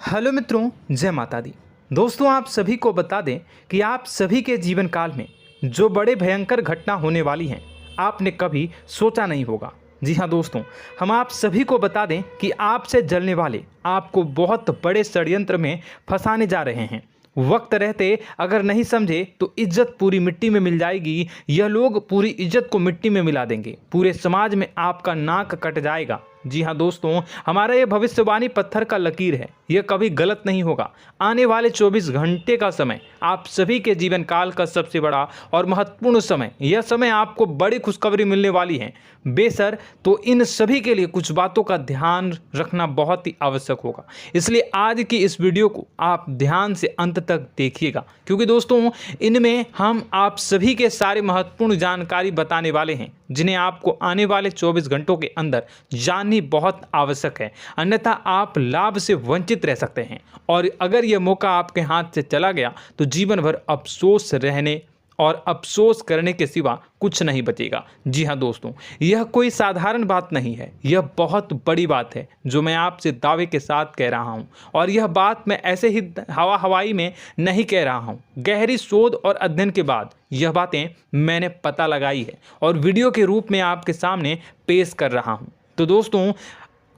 Hello मित्रों, जय माता दी। दोस्तों, आप सभी को बता दें कि आप सभी के जीवन काल में जो बड़े भयंकर घटना होने वाली हैं, आपने कभी सोचा नहीं होगा। जी हाँ दोस्तों, हम आप सभी को बता दें कि आपसे जलने वाले आपको बहुत बड़े षड्यंत्र में फंसाने जा रहे हैं। वक्त रहते अगर नहीं समझे तो इज्जत पूरी मिट्टी में मिल जाएगी। यह लोग पूरी इज्जत को मिट्टी में मिला देंगे। पूरे समाज में आपका नाक कट जाएगा। जी हाँ दोस्तों, हमारा ये भविष्यवाणी पत्थर का लकीर है, यह कभी गलत नहीं होगा। आने वाले 24 घंटे का समय आप सभी के जीवन काल का सबसे बड़ा और महत्वपूर्ण समय। यह समय आपको बड़ी खुशखबरी मिलने वाली है बेसर, तो इन सभी के लिए कुछ बातों का ध्यान रखना बहुत ही आवश्यक होगा। इसलिए आज की इस वीडियो को आप ध्यान से अंत तक देखिएगा, क्योंकि दोस्तों इनमें हम आप सभी के सारे महत्वपूर्ण जानकारी बताने वाले हैं, जिन्हें आपको आने वाले 24 घंटों के अंदर जाननी बहुत आवश्यक है। अन्यथा आप लाभ से वंचित रह सकते हैं, और अगर यह मौका आपके हाथ से चला गया तो जीवन भर अफसोस रहने और अफसोस करने के सिवा कुछ नहीं बचेगा। जी हाँ दोस्तों, यह कोई साधारण बात नहीं है, यह बहुत बड़ी बात है जो मैं आपसे दावे के साथ कह रहा हूँ। और यह बात मैं ऐसे ही हवाई में नहीं कह रहा हूँ। गहरी शोध और अध्ययन के बाद यह बातें मैंने पता लगाई है और वीडियो के रूप में आपके सामने पेश कर रहा हूँ। तो दोस्तों,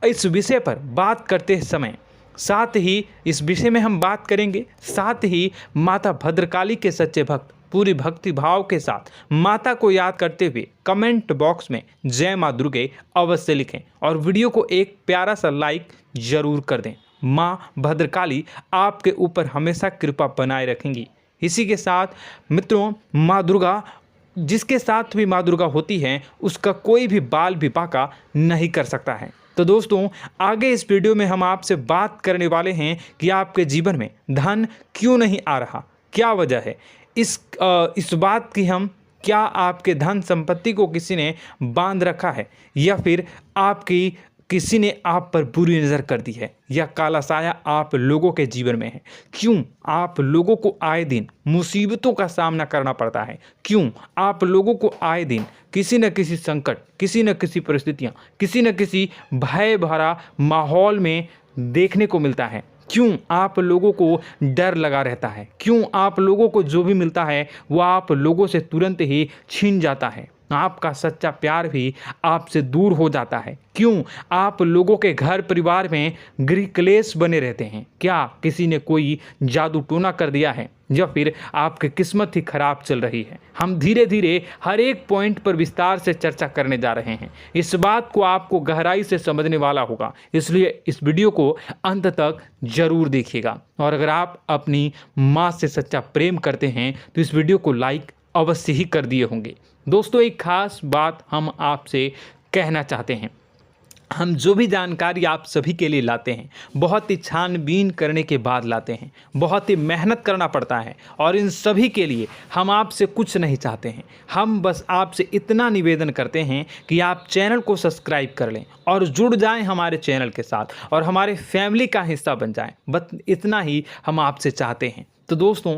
इस विषय पर बात करते समय साथ ही इस विषय में हम बात करेंगे, साथ ही माता भद्रकाली के सच्चे भक्त पूरी भक्ति भाव के साथ माता को याद करते हुए कमेंट बॉक्स में जय माँ दुर्गे अवश्य लिखें और वीडियो को एक प्यारा सा लाइक जरूर कर दें। माँ भद्रकाली आपके ऊपर हमेशा कृपा बनाए रखेंगी। इसी के साथ मित्रों, माँ दुर्गा, जिसके साथ भी माँ दुर्गा होती हैं, उसका कोई भी बाल भी बांका नहीं कर सकता है। तो दोस्तों, आगे इस वीडियो में हम आपसे बात करने वाले हैं कि आपके जीवन में धन क्यों नहीं आ रहा, क्या वजह है इस बात की। हम क्या आपके धन संपत्ति को किसी ने बांध रखा है, या फिर आपकी किसी ने आप पर बुरी नज़र कर दी है, या काला साया आप लोगों के जीवन में है। क्यों आप लोगों को आए दिन मुसीबतों का सामना करना पड़ता है, क्यों आप लोगों को आए दिन किसी न किसी संकट, किसी न किसी परिस्थितियाँ, किसी न किसी भय भरा माहौल में देखने को मिलता है। क्यों आप लोगों को डर लगा रहता है, क्यों आप लोगों को जो भी मिलता है वो आप लोगों से तुरंत ही छीन जाता है, आपका सच्चा प्यार भी आपसे दूर हो जाता है। क्यों आप लोगों के घर परिवार में गृह क्लेश बने रहते हैं। क्या किसी ने कोई जादू टोना कर दिया है, या फिर आपकी किस्मत ही खराब चल रही है। हम धीरे धीरे हर एक पॉइंट पर विस्तार से चर्चा करने जा रहे हैं। इस बात को आपको गहराई से समझने वाला होगा, इसलिए इस वीडियो को अंत तक जरूर देखिएगा। और अगर आप अपनी माँ से सच्चा प्रेम करते हैं तो इस वीडियो को लाइक अवश्य ही कर दिए होंगे। दोस्तों, एक खास बात हम आपसे कहना चाहते हैं। हम जो भी जानकारी आप सभी के लिए लाते हैं, बहुत ही छानबीन करने के बाद लाते हैं, बहुत ही मेहनत करना पड़ता है, और इन सभी के लिए हम आपसे कुछ नहीं चाहते हैं। हम बस आपसे इतना निवेदन करते हैं कि आप चैनल को सब्सक्राइब कर लें और जुड़ जाएं हमारे चैनल के साथ और हमारे फैमिली का हिस्सा बन जाएं। बस इतना ही हम आपसे चाहते हैं। तो दोस्तों,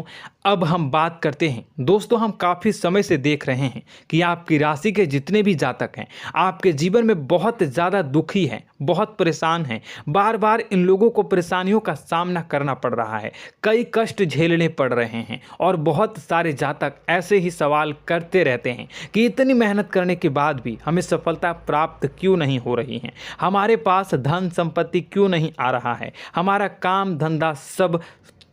अब हम बात करते हैं। दोस्तों, हम काफ़ी समय से देख रहे हैं कि आपकी राशि के जितने भी जातक हैं, आपके जीवन में बहुत ज़्यादा दुखी हैं, बहुत परेशान हैं। बार बार इन लोगों को परेशानियों का सामना करना पड़ रहा है, कई कष्ट झेलने पड़ रहे हैं, और बहुत सारे जातक ऐसे ही सवाल करते रहते हैं कि इतनी मेहनत करने के बाद भी हमें सफलता प्राप्त क्यों नहीं हो रही है, हमारे पास धन संपत्ति क्यों नहीं आ रहा है, हमारा काम धंधा सब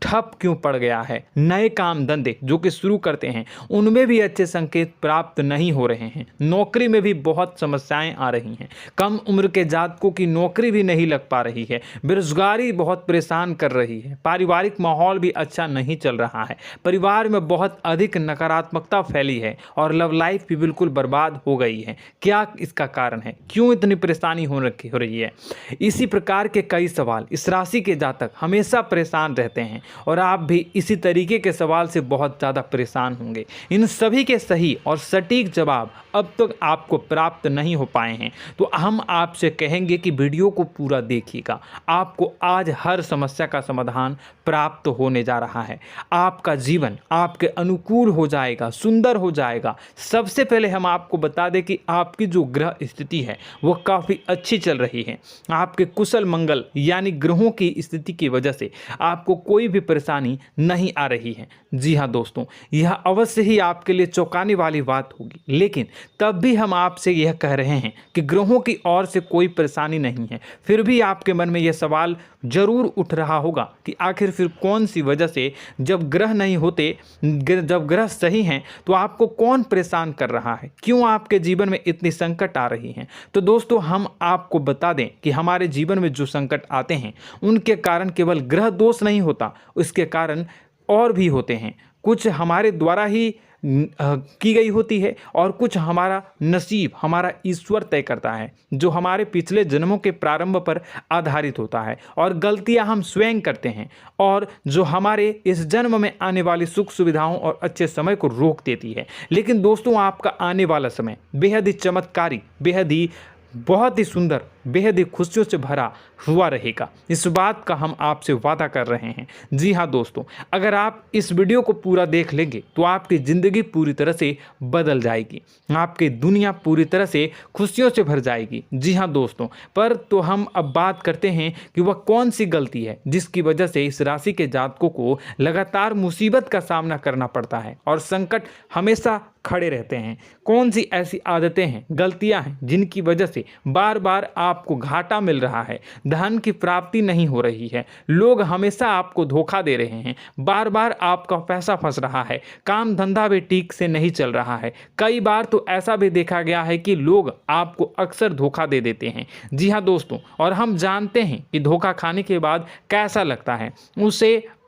ठप क्यों पड़ गया है, नए काम धंधे जो कि शुरू करते हैं उनमें भी अच्छे संकेत प्राप्त नहीं हो रहे हैं, नौकरी में भी बहुत समस्याएं आ रही हैं, कम उम्र के जातकों की नौकरी भी नहीं लग पा रही है, बेरोजगारी बहुत परेशान कर रही है, पारिवारिक माहौल भी अच्छा नहीं चल रहा है, परिवार में बहुत अधिक नकारात्मकता फैली है, और लव लाइफ भी बिल्कुल बर्बाद हो गई है। क्या इसका कारण है, क्यों इतनी परेशानी हो रही है? इसी प्रकार के कई सवाल इस राशि के जातक हमेशा परेशान रहते हैं, और आप भी इसी तरीके के सवाल से बहुत ज़्यादा परेशान होंगे। इन सभी के सही और सटीक जवाब अब तक आपको प्राप्त नहीं हो पाए हैं, तो हम आपसे कहेंगे कि वीडियो को पूरा देखिएगा। आपको आज हर समस्या का समाधान प्राप्त होने जा रहा है। आपका जीवन आपके अनुकूल हो जाएगा, सुंदर हो जाएगा। सबसे पहले हम आपको बता दें कि आपकी जो ग्रह स्थिति है वो काफ़ी अच्छी चल रही है। आपके कुशल मंगल यानी ग्रहों की स्थिति की वजह से आपको कोई भी परेशानी नहीं आ रही है। जी हाँ दोस्तों, यह अवश्य ही आपके लिए चौंकाने वाली बात होगी, लेकिन तब भी हम आपसे यह कह रहे हैं कि ग्रहों की ओर से कोई परेशानी नहीं है। फिर भी आपके मन में यह सवाल जरूर उठ रहा होगा कि आखिर फिर कौन सी वजह से, जब ग्रह नहीं होते, जब ग्रह सही हैं, तो आपको कौन परेशान कर रहा है, क्यों आपके जीवन में इतनी संकट आ रही हैं। तो दोस्तों, हम आपको बता दें कि हमारे जीवन में जो संकट आते हैं उनके कारण केवल ग्रह दोष नहीं होता, उसके कारण और भी होते हैं। कुछ हमारे द्वारा ही की गई होती है और कुछ हमारा नसीब, हमारा ईश्वर तय करता है, जो हमारे पिछले जन्मों के प्रारंभ पर आधारित होता है। और गलतियां हम स्वयं करते हैं और जो हमारे इस जन्म में आने वाली सुख सुविधाओं और अच्छे समय को रोक देती है। लेकिन दोस्तों, आपका आने वाला समय बेहद ही चमत्कारी, बेहद ही बहुत ही सुंदर, बेहद ही खुशियों से भरा हुआ रहेगा। इस बात का हम आपसे वादा कर रहे हैं। जी हाँ दोस्तों, अगर आप इस वीडियो को पूरा देख लेंगे तो आपकी ज़िंदगी पूरी तरह से बदल जाएगी, आपकी दुनिया पूरी तरह से खुशियों से भर जाएगी। जी हाँ दोस्तों, पर तो हम अब बात करते हैं कि वह कौन सी गलती है जिसकी वजह से इस राशि के जातकों को लगातार मुसीबत का सामना करना पड़ता है और संकट हमेशा खड़े रहते हैं। कौन सी ऐसी आदतें हैं, गलतियां हैं जिनकी वजह से बार बार आपको घाटा मिल रहा है, धन की प्राप्ति नहीं हो रही है, लोग हमेशा आपको धोखा दे रहे हैं, बार बार आपका पैसा फंस रहा है, काम धंधा भी ठीक से नहीं चल रहा है। कई बार तो ऐसा भी देखा गया है कि लोग आपको अक्सर धोखा दे देते हैं। जी हाँ दोस्तों, और हम जानते हैं कि धोखा खाने के बाद कैसा लगता है।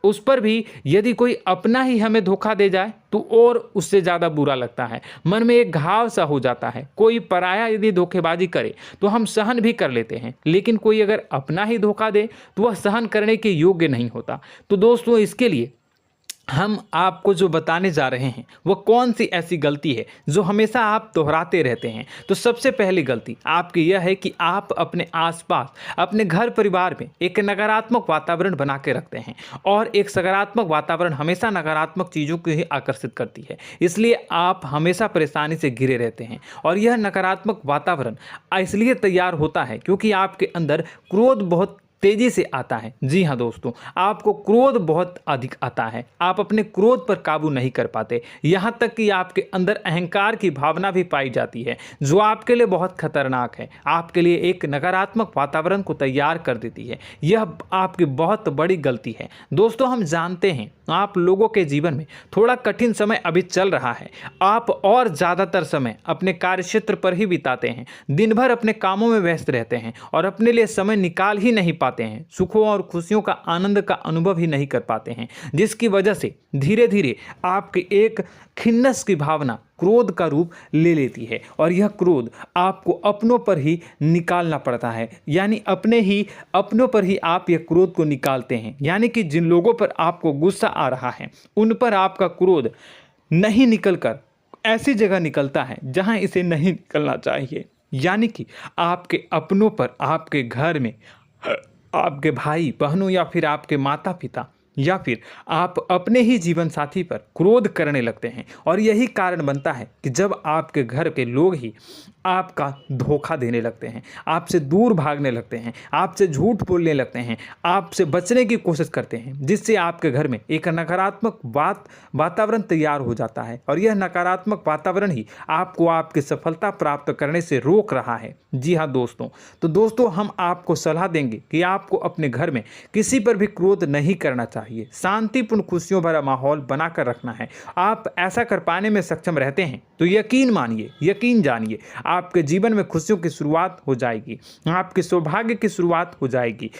उस पर भी यदि कोई अपना ही हमें धोखा दे जाए तो और उससे ज़्यादा बुरा लगता है, मन में एक घाव सा हो जाता है। कोई पराया यदि धोखेबाजी करे तो हम सहन भी कर लेते हैं, लेकिन कोई अगर अपना ही धोखा दे तो वह सहन करने के योग्य नहीं होता। तो दोस्तों, इसके लिए हम आपको जो बताने जा रहे हैं वो कौन सी ऐसी गलती है जो हमेशा आप दोहराते रहते हैं। तो सबसे पहली गलती आपकी यह है कि आप अपने आसपास, अपने घर परिवार में एक नकारात्मक वातावरण बना के रखते हैं, और एक सकारात्मक वातावरण हमेशा नकारात्मक चीज़ों को ही आकर्षित करती है। इसलिए आप हमेशा परेशानी से घिरे रहते हैं, और यह नकारात्मक वातावरण इसलिए तैयार होता है क्योंकि आपके अंदर क्रोध बहुत तेजी से आता है। जी हाँ दोस्तों, आपको क्रोध बहुत अधिक आता है, आप अपने क्रोध पर काबू नहीं कर पाते, यहाँ तक कि आपके अंदर अहंकार की भावना भी पाई जाती है, जो आपके लिए बहुत खतरनाक है, आपके लिए एक नकारात्मक वातावरण को तैयार कर देती है। यह आपकी बहुत बड़ी गलती है। दोस्तों, हम जानते हैं आप लोगों के जीवन में थोड़ा कठिन समय अभी चल रहा है। आप और ज़्यादातर समय अपने कार्यक्षेत्र पर ही बिताते हैं, दिन भर अपने कामों में व्यस्त रहते हैं और अपने लिए समय निकाल ही नहीं पाते हैं, सुखों और खुशियों का आनंद का अनुभव ही नहीं कर पाते हैं, जिसकी वजह से धीरे धीरे आपकी एक खिन्नस की भावना क्रोध का रूप ले लेती है, और यह क्रोध आपको अपनों पर ही निकालना पड़ता है। यानी अपनों पर ही आप यह क्रोध को निकालते हैं। यानी कि जिन लोगों पर आपको गुस्सा आ रहा है उन पर आपका क्रोध नहीं निकलकर ऐसी जगह निकलता है जहां इसे नहीं निकलना चाहिए। यानी कि आपके अपनों पर, आपके घर में आपके भाई बहनों या फिर आपके माता पिता या फिर आप अपने ही जीवन साथी पर क्रोध करने लगते हैं, और यही कारण बनता है कि जब आपके घर के लोग ही आपका धोखा देने लगते हैं, आपसे दूर भागने लगते हैं, आपसे झूठ बोलने लगते हैं, आपसे बचने की कोशिश करते हैं, जिससे आपके घर में एक नकारात्मक वातावरण तैयार हो जाता है, और यह नकारात्मक वातावरण ही आपको आपकी सफलता प्राप्त करने से रोक रहा है। जी हाँ दोस्तों, तो दोस्तों, हम आपको सलाह देंगे कि आपको अपने घर में किसी पर भी क्रोध नहीं करना चाहिए, शांतिपूर्ण खुशियों भरा माहौल बनाकर रखना है। आप ऐसा कर पाने में सक्षम रहते हैं तो यकीन मानिए, यकीन जानिए, आपके जीवन में खुशियों की शुरुआत हो जाएगी, आपके सौभाग्य की शुरुआत हो जाएगी।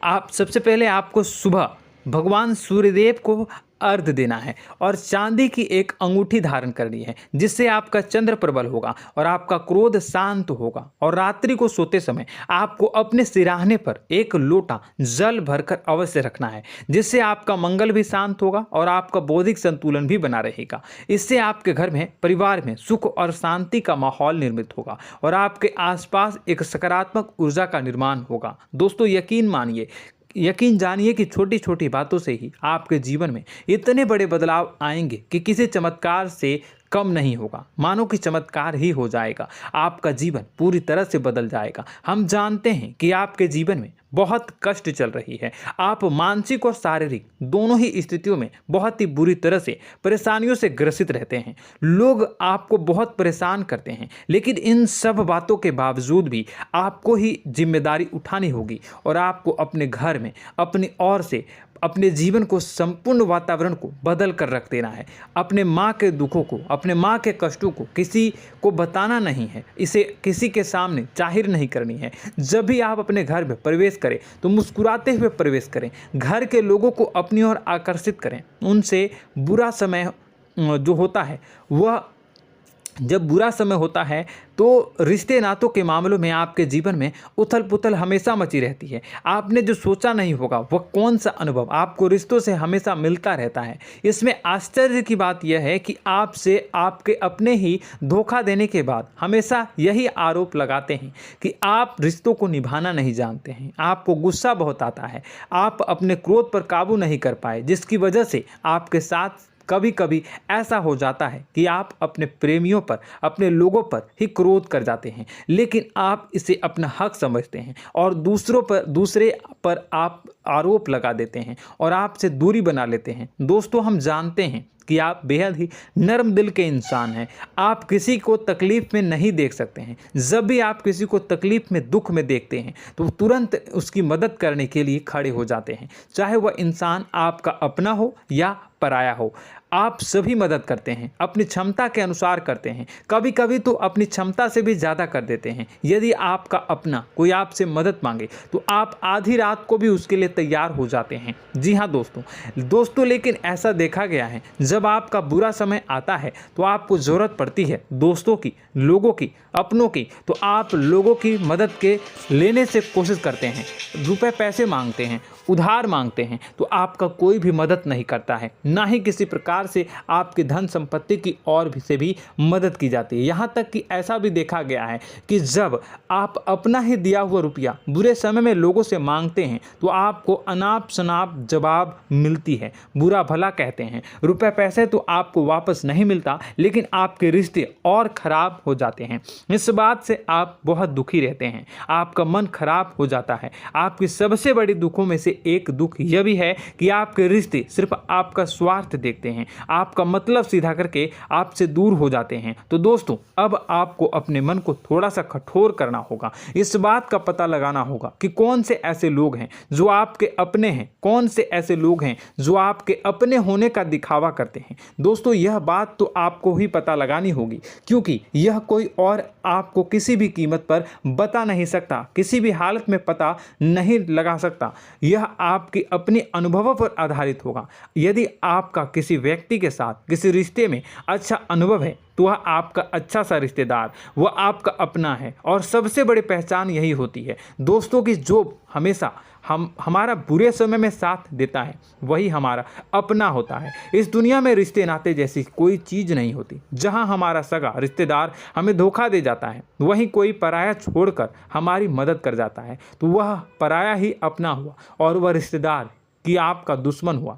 आप सबसे पहले आपको सुबह भगवान सूर्यदेव को अर्घ देना है और चांदी की एक अंगूठी धारण करनी है, जिससे आपका चंद्र प्रबल होगा और आपका क्रोध शांत होगा। और रात्रि को सोते समय आपको अपने सिराहने पर एक लोटा जल भरकर अवश्य रखना है, जिससे आपका मंगल भी शांत होगा और आपका बौद्धिक संतुलन भी बना रहेगा। इससे आपके घर में, परिवार में सुख और शांति का माहौल निर्मित होगा और आपके आसपास एक सकारात्मक ऊर्जा का निर्माण होगा। दोस्तों यकीन जानिए कि छोटी छोटी बातों से ही आपके जीवन में इतने बड़े बदलाव आएंगे कि किसी चमत्कार से कम नहीं होगा। मानो कि चमत्कार ही हो जाएगा, आपका जीवन पूरी तरह से बदल जाएगा। हम जानते हैं कि आपके जीवन में बहुत कष्ट चल रही है, आप मानसिक और शारीरिक दोनों ही स्थितियों में बहुत ही बुरी तरह से परेशानियों से ग्रसित रहते हैं। लोग आपको बहुत परेशान करते हैं, लेकिन इन सब बातों के बावजूद भी आपको ही जिम्मेदारी उठानी होगी और आपको अपने घर में अपनी ओर से अपने जीवन को, संपूर्ण वातावरण को बदल कर रख देना है। अपने माँ के दुखों को, अपने माँ के कष्टों को किसी को बताना नहीं है, इसे किसी के सामने जाहिर नहीं करनी है। जब भी आप अपने घर में प्रवेश करें तो मुस्कुराते हुए प्रवेश करें, घर के लोगों को अपनी ओर आकर्षित करें। उनसे बुरा समय जो होता है वह जब बुरा समय होता है तो रिश्ते नातों के मामलों में आपके जीवन में उथल पुथल हमेशा मची रहती है। आपने जो सोचा नहीं होगा वह कौन सा अनुभव आपको रिश्तों से हमेशा मिलता रहता है। इसमें आश्चर्य की बात यह है कि आपसे आपके अपने ही धोखा देने के बाद हमेशा यही आरोप लगाते हैं कि आप रिश्तों को निभाना नहीं जानते हैं, आपको गुस्सा बहुत आता है, आप अपने क्रोध पर काबू नहीं कर पाए, जिसकी वजह से आपके साथ कभी कभी ऐसा हो जाता है कि आप अपने प्रेमियों पर, अपने लोगों पर ही क्रोध कर जाते हैं, लेकिन आप इसे अपना हक समझते हैं और दूसरे पर आप आरोप लगा देते हैं और आपसे दूरी बना लेते हैं। दोस्तों, हम जानते हैं कि आप बेहद ही नर्म दिल के इंसान हैं। आप किसी को तकलीफ़ में नहीं देख सकते हैं। जब भी आप किसी को तकलीफ़ में, दुख में देखते हैं तो तुरंत उसकी मदद करने के लिए खड़े हो जाते हैं, चाहे वह इंसान आपका अपना हो या पराया हो। आप सभी मदद करते हैं, अपनी क्षमता के अनुसार करते हैं, कभी कभी तो अपनी क्षमता से भी ज़्यादा कर देते हैं। यदि आपका अपना कोई आपसे मदद मांगे तो आप आधी रात को भी उसके लिए तैयार हो जाते हैं। जी हाँ दोस्तों, लेकिन ऐसा देखा गया है, जब आपका बुरा समय आता है तो आपको ज़रूरत पड़ती है दोस्तों की, लोगों की, अपनों की, तो आप लोगों की मदद के लेने से कोशिश करते हैं, रुपए पैसे मांगते हैं, उधार मांगते हैं, तो आपका कोई भी मदद नहीं करता है, ना ही किसी प्रकार से आपकी धन संपत्ति की और भी से भी मदद की जाती है। यहाँ तक कि ऐसा भी देखा गया है कि जब आप अपना ही दिया हुआ रुपया बुरे समय में लोगों से मांगते हैं तो आपको अनाप शनाप जवाब मिलती है, बुरा भला कहते हैं। रुपए पैसे तो आपको वापस नहीं मिलता, लेकिन आपके रिश्ते और खराब हो जाते हैं। इस बात से आप बहुत दुखी रहते हैं, आपका मन खराब हो जाता है। आपकी सबसे बड़ी दुखों में से एक दुख यह भी है कि आपके रिश्ते सिर्फ आपका स्वार्थ देखते हैं, आपका मतलब सीधा करके आपसे दूर हो जाते हैं। तो दोस्तों, अब आपको अपने मन को थोड़ा सा कठोर करना होगा, इस बात का पता लगाना होगा कि कौन से ऐसे लोग हैं जो आपके अपने हैं, कौन से ऐसे लोग हैं जो आपके अपने होने का दिखावा करते हैं। दोस्तों, यह बात तो आपको ही पता लगानी होगी, क्योंकि यह कोई और आपको किसी भी कीमत पर बता नहीं सकता, किसी भी हालत में पता नहीं लगा सकता। यह आपके अपने अनुभवों पर आधारित होगा। यदि आपका किसी व्यक्ति के साथ किसी रिश्ते में अच्छा अनुभव है तो वह आपका अच्छा सा रिश्तेदार, वह आपका अपना है। और सबसे बड़ी पहचान यही होती है दोस्तों की जो हमेशा हमारा बुरे समय में साथ देता है वही हमारा अपना होता है। इस दुनिया में रिश्ते नाते जैसी कोई चीज़ नहीं होती। जहां हमारा सगा रिश्तेदार हमें धोखा दे जाता है, वहीं कोई पराया छोड़कर हमारी मदद कर जाता है तो वह पराया ही अपना हुआ और वह रिश्तेदार की आपका दुश्मन हुआ।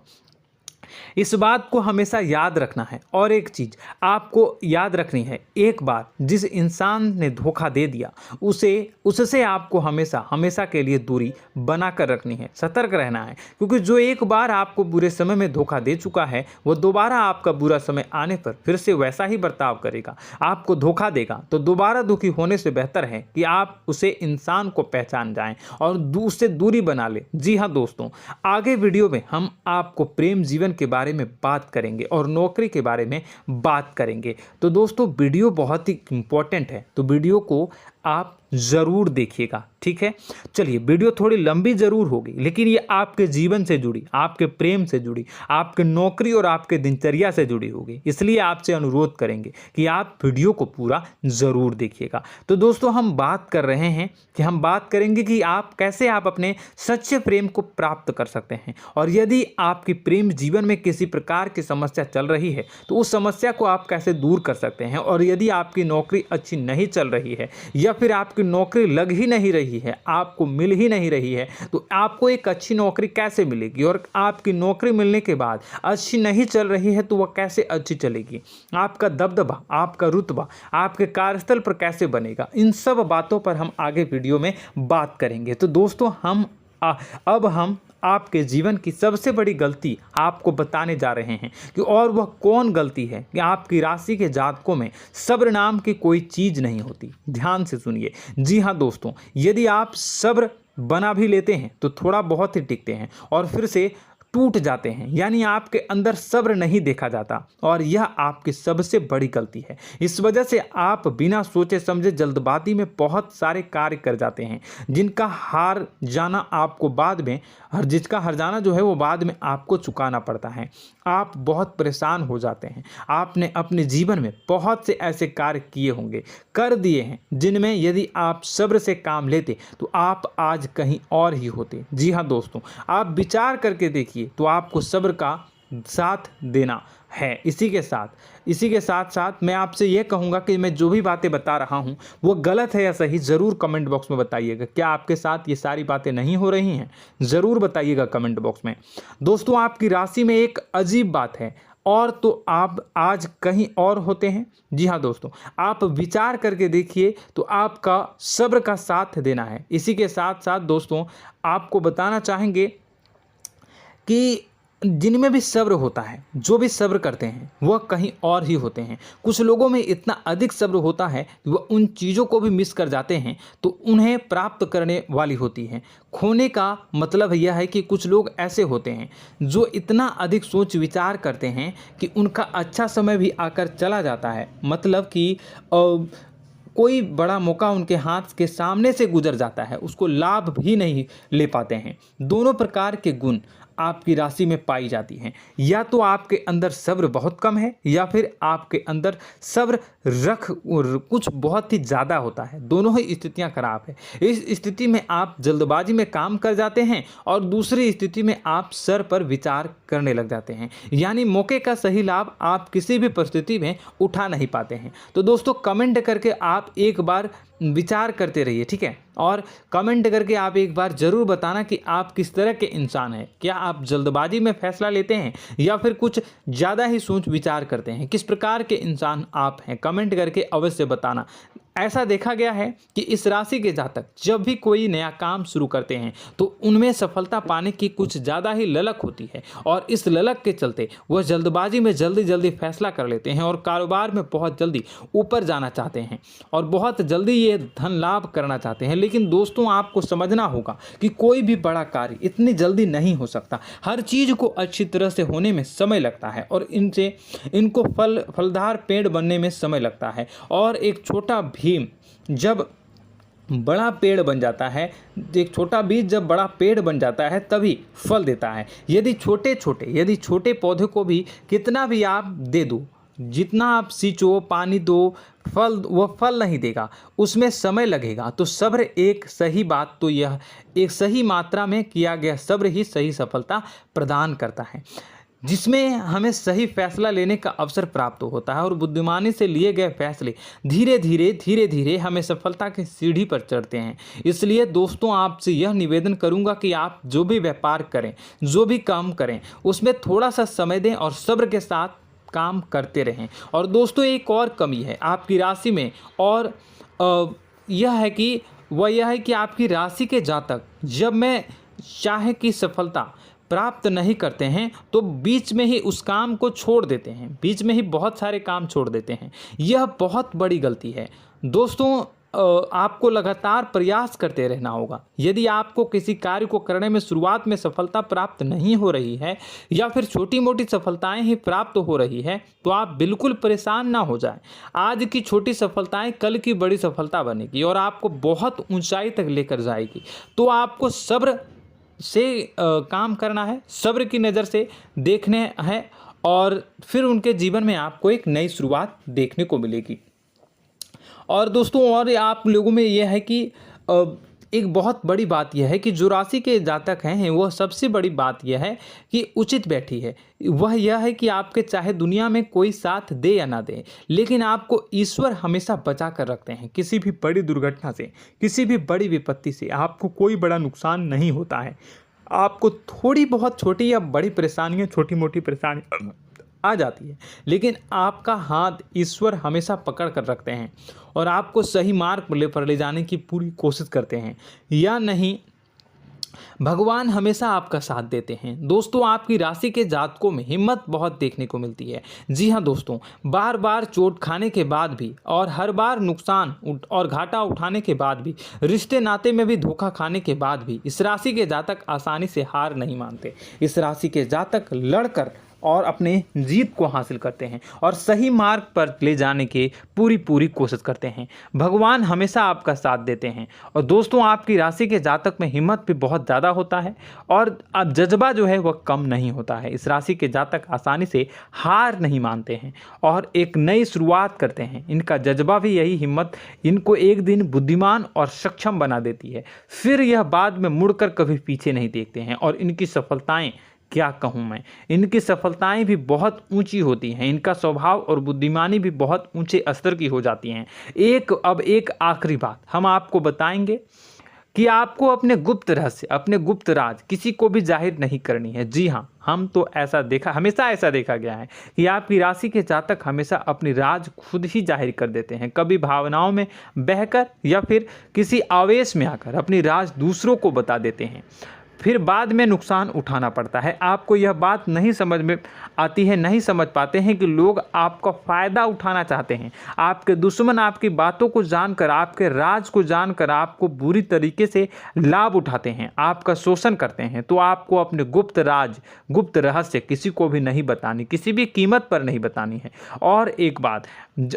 इस बात को हमेशा याद रखना है। और एक चीज़ आपको याद रखनी है, एक बार जिस इंसान ने धोखा दे दिया उससे आपको हमेशा के लिए दूरी बना कर रखनी है, सतर्क रहना है। क्योंकि जो एक बार आपको बुरे समय में धोखा दे चुका है वो दोबारा आपका बुरा समय आने पर फिर से वैसा ही बर्ताव करेगा, आपको धोखा देगा। तो दोबारा दुखी होने से बेहतर है कि आप उसे इंसान को पहचान जाएं और उससे दूरी बना लें। जी हाँ दोस्तों, आगे वीडियो में हम आपको प्रेम जीवन के बारे में बात करेंगे और नौकरी के बारे में बात करेंगे। तो दोस्तों, वीडियो बहुत ही इम्पोर्टेंट है, तो वीडियो को आप ज़रूर देखिएगा, ठीक है। चलिए, वीडियो थोड़ी लंबी ज़रूर होगी, लेकिन ये आपके जीवन से जुड़ी, आपके प्रेम से जुड़ी, आपके नौकरी और आपके दिनचर्या से जुड़ी होगी, इसलिए आपसे अनुरोध करेंगे कि आप वीडियो को पूरा ज़रूर देखिएगा। तो दोस्तों, हम बात कर रहे हैं कि हम बात करेंगे कि आप कैसे आप अपने सच्चे प्रेम को प्राप्त कर सकते हैं, और यदि आपकी प्रेम जीवन में किसी प्रकार की समस्या चल रही है तो उस समस्या को आप कैसे दूर कर सकते हैं, और यदि आपकी नौकरी अच्छी नहीं चल रही है या फिर आपकी नौकरी लग ही नहीं रही है, आपको मिल ही नहीं रही है, तो आपको एक अच्छी नौकरी कैसे मिलेगी, और आपकी नौकरी मिलने के बाद अच्छी नहीं चल रही है तो वह कैसे अच्छी चलेगी, आपका दबदबा, आपका रुतबा आपके कार्यस्थल पर कैसे बनेगा, इन सब बातों पर हम आगे वीडियो में बात करेंगे। तो दोस्तों, अब हम आपके जीवन की सबसे बड़ी गलती आपको बताने जा रहे हैं कि और वह कौन गलती है कि आपकी राशि के जातकों में सब्र नाम की कोई चीज़ नहीं होती। ध्यान से सुनिए। जी हाँ दोस्तों, यदि आप सब्र बना भी लेते हैं तो थोड़ा बहुत ही टिकते हैं और फिर से टूट जाते हैं, यानी आपके अंदर सब्र नहीं देखा जाता, और यह आपकी सबसे बड़ी गलती है। इस वजह से आप बिना सोचे समझे जल्दबाजी में बहुत सारे कार्य कर जाते हैं, जिनका हार जाना आपको बाद में जिसका हर जाना जो है वो बाद में आपको चुकाना पड़ता है। आप बहुत परेशान हो जाते हैं। आपने अपने जीवन में बहुत से ऐसे कार्य किए होंगे, कर दिए हैं, जिनमें यदि आप सब्र से काम लेते तो आप आज कहीं और ही होते। जी हाँ दोस्तों, आप विचार करके देखिए तो आपको सब्र का साथ देना है। इसी के साथ साथ मैं आपसे ये कहूँगा कि मैं जो भी बातें बता रहा हूँ वो गलत है या सही, ज़रूर कमेंट बॉक्स में बताइएगा। क्या आपके साथ ये सारी बातें नहीं हो रही हैं? ज़रूर बताइएगा कमेंट बॉक्स में। दोस्तों, आपकी राशि में एक अजीब बात है, और तो आप आज कहीं और होते हैं। जी हाँ दोस्तों, आप विचार करके देखिए तो आपका सब्र का साथ देना है। इसी के साथ साथ दोस्तों, आपको बताना चाहेंगे कि जिनमें भी सब्र होता है, जो भी सब्र करते हैं वह कहीं और ही होते हैं। कुछ लोगों में इतना अधिक सब्र होता है कि वह उन चीज़ों को भी मिस कर जाते हैं तो उन्हें प्राप्त करने वाली होती हैं। खोने का मतलब यह है कि कुछ लोग ऐसे होते हैं जो इतना अधिक सोच विचार करते हैं कि उनका अच्छा समय भी आकर चला जाता है, मतलब कि कोई बड़ा मौका उनके हाथ के सामने से गुजर जाता है, उसको लाभ भी नहीं ले पाते हैं। दोनों प्रकार के गुण आपकी राशि में पाई जाती हैं। या तो आपके अंदर सब्र बहुत कम है या फिर आपके अंदर सब्र कुछ बहुत ही ज़्यादा होता है। दोनों ही स्थितियां खराब है। इस स्थिति में आप जल्दबाजी में काम कर जाते हैं और दूसरी स्थिति में आप सर पर विचार करने लग जाते हैं, यानी मौके का सही लाभ आप किसी भी परिस्थिति में उठा नहीं पाते हैं। तो दोस्तों, कमेंट करके आप एक बार विचार करते रहिए, ठीक है, और कमेंट करके आप एक बार ज़रूर बताना कि आप किस तरह के इंसान हैं। क्या आप जल्दबाजी में फैसला लेते हैं या फिर कुछ ज़्यादा ही सोच विचार करते हैं? किस प्रकार के इंसान आप हैं, कमेंट करके अवश्य बताना। ऐसा देखा गया है कि इस राशि के जातक जब भी कोई नया काम शुरू करते हैं तो उनमें सफलता पाने की कुछ ज़्यादा ही ललक होती है, और इस ललक के चलते वह जल्दबाजी में जल्दी फैसला कर लेते हैं और कारोबार में बहुत जल्दी ऊपर जाना चाहते हैं और बहुत जल्दी ये धन लाभ करना चाहते हैं। लेकिन दोस्तों, आपको समझना होगा कि कोई भी बड़ा कार्य इतनी जल्दी नहीं हो सकता। हर चीज़ को अच्छी तरह से होने में समय लगता है और इनको फलदार पेड़ बनने में समय लगता है। और एक छोटा भीम जब बड़ा पेड़ बन जाता है, एक छोटा बीज जब बड़ा पेड़ बन जाता है तभी फल देता है। यदि छोटे पौधे को भी कितना भी आप दे दो, जितना आप सींचो, पानी दो, वह फल नहीं देगा, उसमें समय लगेगा। तो सब्र एक सही बात, तो यह एक सही मात्रा में किया गया सब्र ही सही सफलता प्रदान करता है, जिसमें हमें सही फैसला लेने का अवसर प्राप्त होता है और बुद्धिमानी से लिए गए फैसले धीरे धीरे हमें सफलता की सीढ़ी पर चढ़ते हैं। इसलिए दोस्तों, आपसे यह निवेदन करूंगा कि आप जो भी व्यापार करें, जो भी काम करें, उसमें थोड़ा सा समय दें और सब्र के साथ काम करते रहें। और दोस्तों, एक और कमी है आपकी राशि में, और यह है कि आपकी राशि के जातक जब मैं चाहे कि सफलता प्राप्त नहीं करते हैं तो बीच में ही उस काम को छोड़ देते हैं, बीच में ही बहुत सारे काम छोड़ देते हैं। यह बहुत बड़ी गलती है दोस्तों। आपको लगातार प्रयास करते रहना होगा। यदि आपको किसी कार्य को करने में शुरुआत में सफलता प्राप्त नहीं हो रही है या फिर छोटी मोटी सफलताएं ही प्राप्त हो रही है तो आप बिल्कुल परेशान ना हो जाएं। आज की छोटी सफलताएं कल की बड़ी सफलता बनेगी और आपको बहुत ऊंचाई तक लेकर जाएगी। तो आपको सब्र से काम करना है, सब्र की नज़र से देखने हैं और फिर उनके जीवन में आपको एक नई शुरुआत देखने को मिलेगी। और दोस्तों और आप लोगों में यह है कि एक बहुत बड़ी बात यह है कि जो राशि के जातक हैं वह सबसे बड़ी बात यह है कि उचित बैठी है। वह यह है कि आपके चाहे दुनिया में कोई साथ दे या ना दे, लेकिन आपको ईश्वर हमेशा बचा कर रखते हैं। किसी भी बड़ी दुर्घटना से, किसी भी बड़ी विपत्ति से आपको कोई बड़ा नुकसान नहीं होता है। आपको थोड़ी बहुत छोटी या बड़ी परेशानियाँ, छोटी मोटी परेशानी आ जाती है, लेकिन आपका हाथ ईश्वर हमेशा पकड़ कर रखते हैं और आपको सही मार्ग पर ले जाने की पूरी कोशिश करते हैं। या नहीं, भगवान हमेशा आपका साथ देते हैं। दोस्तों आपकी राशि के जातकों में हिम्मत बहुत देखने को मिलती है। जी हाँ दोस्तों, बार बार चोट खाने के बाद भी और हर बार नुकसान और घाटा उठाने के बाद भी, रिश्ते नाते में भी धोखा खाने के बाद भी इस राशि के जातक आसानी से हार नहीं मानते। इस राशि के जातक लड़कर और अपने जीत को हासिल करते हैं और सही मार्ग पर ले जाने की पूरी कोशिश करते हैं। भगवान हमेशा आपका साथ देते हैं। और दोस्तों आपकी राशि के जातक में हिम्मत भी बहुत ज़्यादा होता है और अब जज्बा जो है वह कम नहीं होता है। इस राशि के जातक आसानी से हार नहीं मानते हैं और एक नई शुरुआत करते हैं। इनका जज्बा भी, यही हिम्मत इनको एक दिन बुद्धिमान और सक्षम बना देती है। फिर यह बाद में मुड़कर कभी पीछे नहीं देखते हैं और इनकी सफलताएं, क्या कहूँ मैं, इनकी सफलताएं भी बहुत ऊंची होती हैं। इनका स्वभाव और बुद्धिमानी भी बहुत ऊंचे स्तर की हो जाती हैं। अब एक आखिरी बात हम आपको बताएंगे कि आपको अपने गुप्त रहस्य, अपने गुप्त राज किसी को भी जाहिर नहीं करनी है। जी हाँ, हम तो हमेशा ऐसा देखा गया है कि आपकी राशि के जातक हमेशा अपनी राज खुद ही जाहिर कर देते हैं। कभी भावनाओं में बहकर या फिर किसी आवेश में आकर अपनी राज दूसरों को बता देते हैं, फिर बाद में नुकसान उठाना पड़ता है। आपको यह बात नहीं समझ में आती है, नहीं समझ पाते हैं कि लोग आपका फ़ायदा उठाना चाहते हैं। आपके दुश्मन आपकी बातों को जानकर, आपके राज को जानकर आपको बुरी तरीके से लाभ उठाते हैं, आपका शोषण करते हैं। तो आपको अपने गुप्त राज, गुप्त रहस्य किसी को भी नहीं बतानी, किसी भी कीमत पर नहीं बतानी है। और एक बात,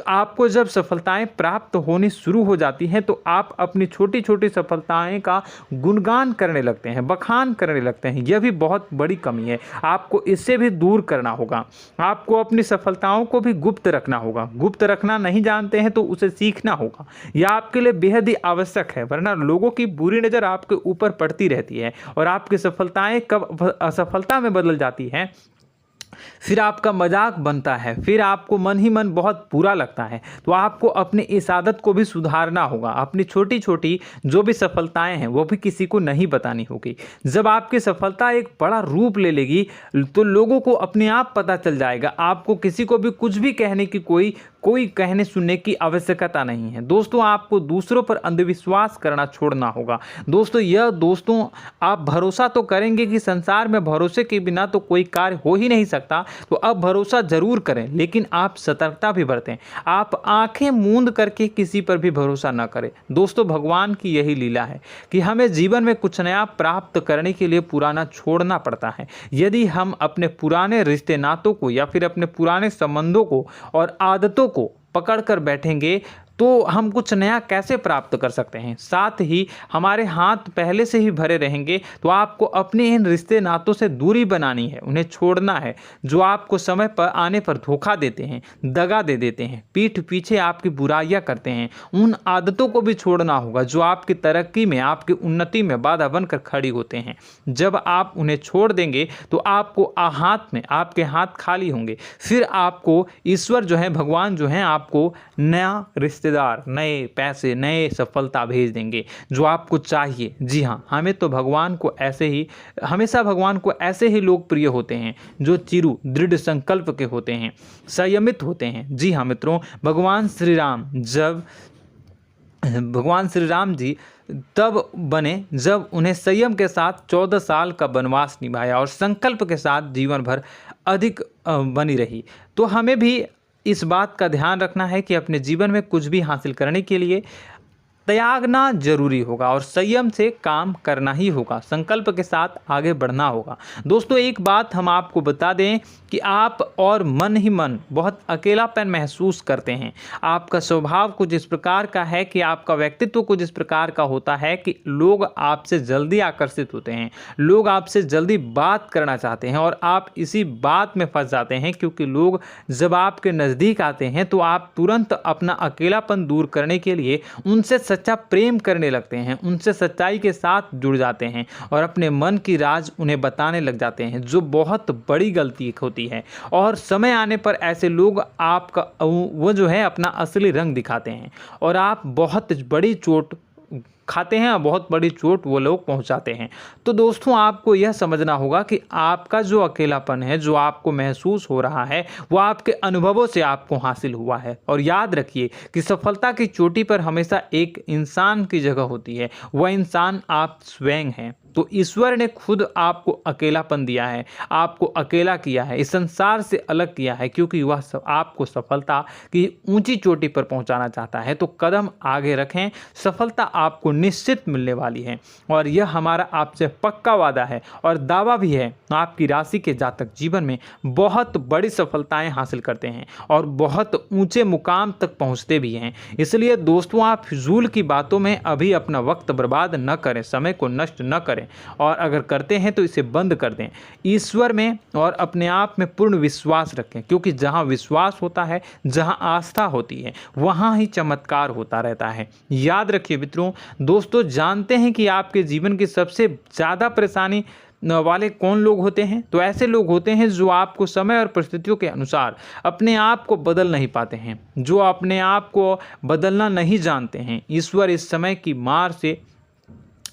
आपको जब सफलताएं प्राप्त होनी शुरू हो जाती हैं तो आप अपनी छोटी छोटी सफलताएं का गुणगान करने लगते हैं, बखान करने लगते हैं। यह भी बहुत बड़ी कमी है, आपको इससे भी दूर करना होगा। आपको अपनी सफलताओं को भी गुप्त रखना होगा। गुप्त रखना नहीं जानते हैं तो उसे सीखना होगा। यह आपके लिए बेहद ही आवश्यक है, वरना लोगों की बुरी नज़र आपके ऊपर पड़ती रहती है और आपकी सफलताएं कब असफलता में बदल जाती हैं, फिर आपका मजाक बनता है, फिर आपको मन ही मन बहुत बुरा लगता है। तो आपको अपनी इस आदत को भी सुधारना होगा। अपनी छोटी छोटी जो भी सफलताएं हैं वो भी किसी को नहीं बतानी होगी। जब आपकी सफलता एक बड़ा रूप ले लेगी तो लोगों को अपने आप पता चल जाएगा। आपको किसी को भी कुछ भी कहने की कोई कहने सुनने की आवश्यकता नहीं है। दोस्तों आपको दूसरों पर अंधविश्वास करना छोड़ना होगा। दोस्तों आप भरोसा तो करेंगे कि संसार में भरोसे के बिना तो कोई कार्य हो ही नहीं सकता, तो अब भरोसा जरूर करें, लेकिन आप सतर्कता भी बरतें। आप आंखें मूंद करके किसी पर भी भरोसा न करें। दोस्तों भगवान की यही लीला है कि हमें जीवन में कुछ नया प्राप्त करने के लिए पुराना छोड़ना पड़ता है। यदि हम अपने पुराने रिश्ते नातों को या फिर अपने पुराने संबंधों को और आदतों को पकड़ कर बैठेंगे तो हम कुछ नया कैसे प्राप्त कर सकते हैं। साथ ही हमारे हाथ पहले से ही भरे रहेंगे। तो आपको अपने इन रिश्ते नातों से दूरी बनानी है, उन्हें छोड़ना है। जो आपको समय पर आने पर धोखा देते हैं, दगा दे देते हैं, पीठ पीछे आपकी बुराइयां करते हैं, उन आदतों को भी छोड़ना होगा जो आपकी तरक्की में, आपकी उन्नति में बाधा बनकर खड़ी होते हैं। जब आप उन्हें छोड़ देंगे तो आपको आपके हाथ खाली होंगे। फिर आपको ईश्वर जो है, भगवान जो है, आपको नया रिश्तेदार, नए पैसे, नए सफलता भेज देंगे जो आपको चाहिए। जी हाँ, हमेशा भगवान को ऐसे ही लोग प्रिय होते हैं जो चिरु दृढ़ संकल्प के होते हैं, संयमित होते हैं। जी हाँ मित्रों, भगवान श्री राम जी तब बने जब उन्हें संयम के साथ 14 साल का वनवास निभाया और संकल्प के साथ जीवन भर अधिक बनी रही। तो हमें भी इस बात का ध्यान रखना है कि अपने जीवन में कुछ भी हासिल करने के लिए त्यागना जरूरी होगा और संयम से काम करना ही होगा, संकल्प के साथ आगे बढ़ना होगा। दोस्तों एक बात हम आपको बता दें कि आप और मन ही मन बहुत अकेलापन महसूस करते हैं। आपका स्वभाव कुछ इस प्रकार का है कि आपका व्यक्तित्व कुछ इस प्रकार का होता है कि लोग आपसे जल्दी आकर्षित होते हैं, लोग आपसे जल्दी बात करना चाहते हैं और आप इसी बात में फंस जाते हैं, क्योंकि लोग जब आपके नज़दीक आते हैं तो आप तुरंत अपना अकेलापन दूर करने के लिए उनसे सच्चा प्रेम करने लगते हैं, उनसे सच्चाई के साथ जुड़ जाते हैं और अपने मन की राज उन्हें बताने लग जाते हैं, जो बहुत बड़ी गलती होती है। और समय आने पर ऐसे लोग आपका वो जो है अपना असली रंग दिखाते हैं और आप बहुत बड़ी चोट खाते हैं और बहुत बड़ी चोट वो लोग पहुंचाते हैं। तो दोस्तों आपको यह समझना होगा कि आपका जो अकेलापन है, जो आपको महसूस हो रहा है, वो आपके अनुभवों से आपको हासिल हुआ है। और याद रखिए कि सफलता की चोटी पर हमेशा एक इंसान की जगह होती है, वह इंसान आप स्वयं हैं। तो ईश्वर ने खुद आपको अकेलापन दिया है, आपको अकेला किया है, इस संसार से अलग किया है, क्योंकि वह आपको सफलता की ऊंची चोटी पर पहुंचाना चाहता है। तो कदम आगे रखें, सफलता आपको निश्चित मिलने वाली है और यह हमारा आपसे पक्का वादा है और दावा भी है। आपकी राशि के जातक जीवन में बहुत बड़ी सफलताएं हासिल करते हैं और बहुत ऊंचे मुकाम तक पहुंचते भी हैं। इसलिए दोस्तों आप फिजूल की बातों में अभी अपना वक्त बर्बाद न करें, समय को नष्ट न करें और अगर करते हैं तो इसे बंद कर दें। ईश्वर में और अपने आप में पूर्ण विश्वास रखें, क्योंकि जहां विश्वास होता है, जहां आस्था होती है, वहां ही चमत्कार होता रहता है। याद रखिए मित्रों, दोस्तों जानते हैं कि आपके जीवन की सबसे ज़्यादा परेशानी वाले कौन लोग होते हैं? तो ऐसे लोग होते हैं जो आपको समय और परिस्थितियों के अनुसार अपने आप को बदल नहीं पाते हैं, जो अपने आप को बदलना नहीं जानते हैं। ईश्वर इस समय की मार से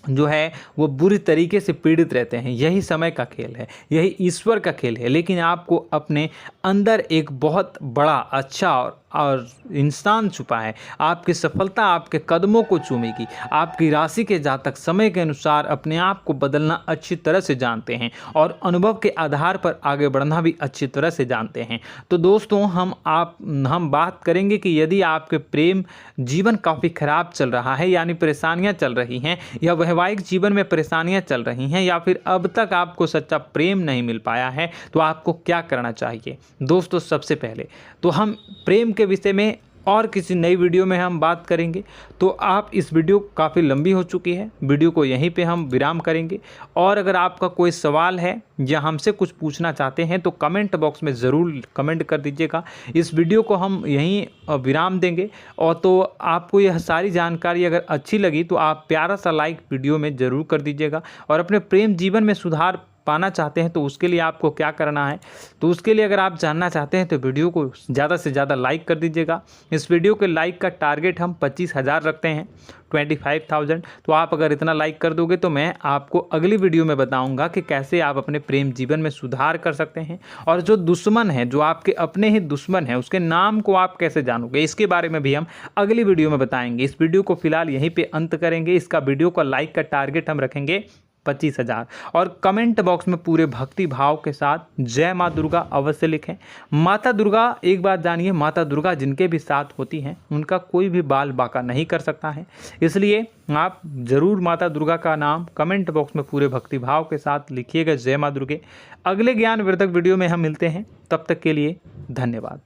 जो है वो बुरी तरीके से पीड़ित रहते हैं। यही समय का खेल है, यही ईश्वर का खेल है। लेकिन आपको अपने अंदर एक बहुत बड़ा अच्छा और इंसान छुपा है। आपकी सफलता आपके कदमों को चूमेगी। आपकी राशि के जातक समय के अनुसार अपने आप को बदलना अच्छी तरह से जानते हैं और अनुभव के आधार पर आगे बढ़ना भी अच्छी तरह से जानते हैं। तो दोस्तों हम बात करेंगे कि यदि आपके प्रेम जीवन काफ़ी खराब चल रहा है, यानी परेशानियां चल रही हैं, या वैवाहिक जीवन में परेशानियां चल रही हैं, या फिर अब तक आपको सच्चा प्रेम नहीं मिल पाया है, तो आपको क्या करना चाहिए? दोस्तों सबसे पहले तो हम प्रेम के विषय में और किसी नई वीडियो में हम बात करेंगे। तो आप इस वीडियो काफ़ी लंबी हो चुकी है, वीडियो को यहीं पे हम विराम करेंगे। और अगर आपका कोई सवाल है या हमसे कुछ पूछना चाहते हैं तो कमेंट बॉक्स में ज़रूर कमेंट कर दीजिएगा। इस वीडियो को हम यहीं विराम देंगे। और तो आपको यह सारी जानकारी अगर अच्छी लगी तो आप प्यारा सा लाइक वीडियो में ज़रूर कर दीजिएगा। और अपने प्रेम जीवन में सुधार पाना चाहते हैं तो उसके लिए आपको क्या करना है, तो उसके लिए अगर आप जानना चाहते हैं तो वीडियो को ज़्यादा से ज़्यादा लाइक कर दीजिएगा। इस वीडियो के लाइक का टारगेट हम 25,000 रखते हैं, 25,000। तो आप अगर इतना लाइक कर दोगे तो मैं आपको अगली वीडियो में बताऊंगा कि कैसे आप अपने प्रेम जीवन में सुधार कर सकते हैं। और जो दुश्मन है, जो आपके अपने ही दुश्मन है, उसके नाम को आप कैसे जानोगे, इसके बारे में भी हम अगली वीडियो में बताएंगे। इस वीडियो को फिलहाल यहीं पर अंत करेंगे। इसका वीडियो का लाइक का टारगेट हम रखेंगे 25,000। और कमेंट बॉक्स में पूरे भक्ति भाव के साथ जय माँ दुर्गा अवश्य लिखें। माता दुर्गा, एक बात जानिए, माता दुर्गा जिनके भी साथ होती हैं उनका कोई भी बाल बाका नहीं कर सकता है। इसलिए आप ज़रूर माता दुर्गा का नाम कमेंट बॉक्स में पूरे भक्ति भाव के साथ लिखिएगा, जय माँ दुर्गे। अगले ज्ञानवर्धक वीडियो में हम मिलते हैं, तब तक के लिए धन्यवाद।